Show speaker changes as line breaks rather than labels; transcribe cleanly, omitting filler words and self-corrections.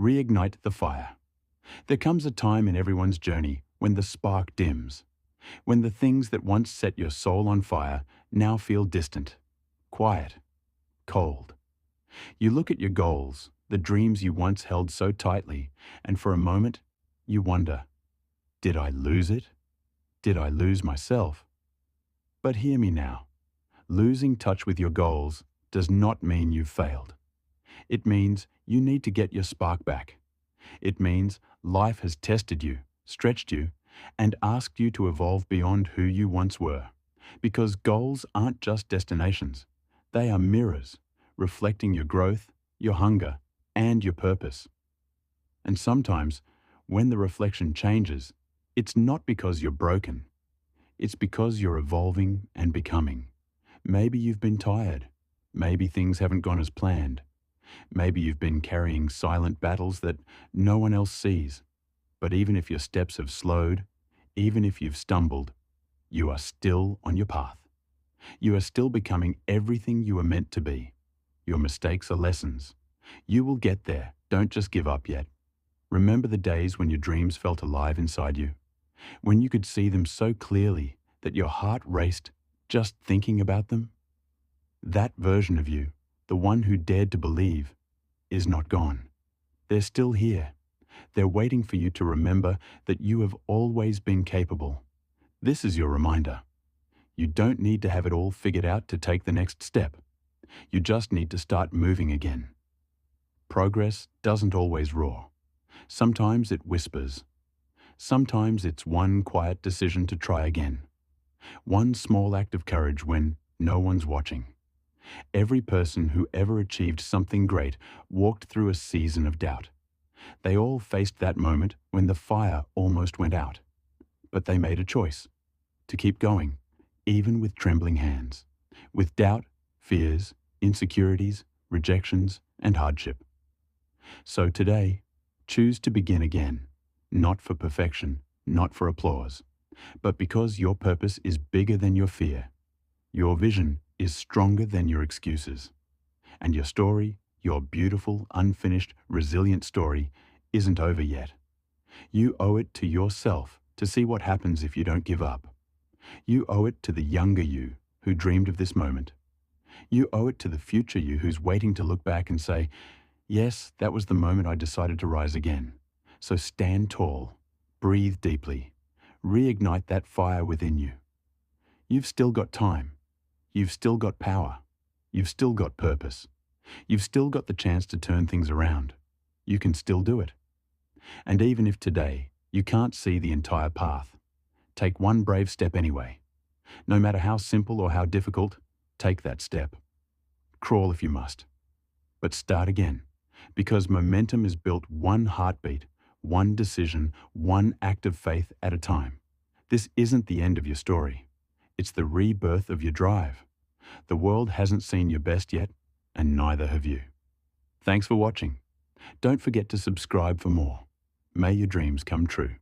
Reignite the Fire. There comes a time in everyone's journey when the spark dims, when the things that once set your soul on fire now feel distant, quiet, cold. You look at your goals, the dreams you once held so tightly, and for a moment, you wonder, did I lose it? Did I lose myself? But hear me now. Losing touch with your goals does not mean you've failed. It means you need to get your spark back. It means life has tested you, stretched you, and asked you to evolve beyond who you once were. Because goals aren't just destinations. They are mirrors, reflecting your growth, your hunger, and your purpose. And sometimes, when the reflection changes, it's not because you're broken. It's because you're evolving and becoming. Maybe you've been tired. Maybe things haven't gone as planned. Maybe you've been carrying silent battles that no one else sees. But even if your steps have slowed, even if you've stumbled, you are still on your path. You are still becoming everything you were meant to be. Your mistakes are lessons. You will get there. Don't just give up yet. Remember the days when your dreams felt alive inside you, when you could see them so clearly that your heart raced just thinking about them? That version of you, the one who dared to believe, is not gone. They're still here. They're waiting for you to remember that you have always been capable. This is your reminder. You don't need to have it all figured out to take the next step. You just need to start moving again. Progress doesn't always roar. Sometimes it whispers. Sometimes it's one quiet decision to try again. One small act of courage when no one's watching. Every person who ever achieved something great walked through a season of doubt. They all faced that moment when the fire almost went out. But they made a choice to keep going, even with trembling hands, with doubt, fears, insecurities, rejections, and hardship. So today, choose to begin again, not for perfection, not for applause, but because your purpose is bigger than your fear. Your vision is stronger than your excuses. And your story, your beautiful, unfinished, resilient story, isn't over yet. You owe it to yourself to see what happens if you don't give up. You owe it to the younger you who dreamed of this moment. You owe it to the future you who's waiting to look back and say, yes, that was the moment I decided to rise again. So stand tall, breathe deeply, reignite that fire within you. You've still got time. You've still got power. You've still got purpose. You've still got the chance to turn things around. You can still do it. And even if today you can't see the entire path, take one brave step anyway. No matter how simple or how difficult, take that step. Crawl if you must. But start again, because momentum is built one heartbeat, one decision, one act of faith at a time. This isn't the end of your story. It's the rebirth of your drive. The world hasn't seen your best yet, and neither have you. Thanks for watching. Don't forget to subscribe for more. May your dreams come true.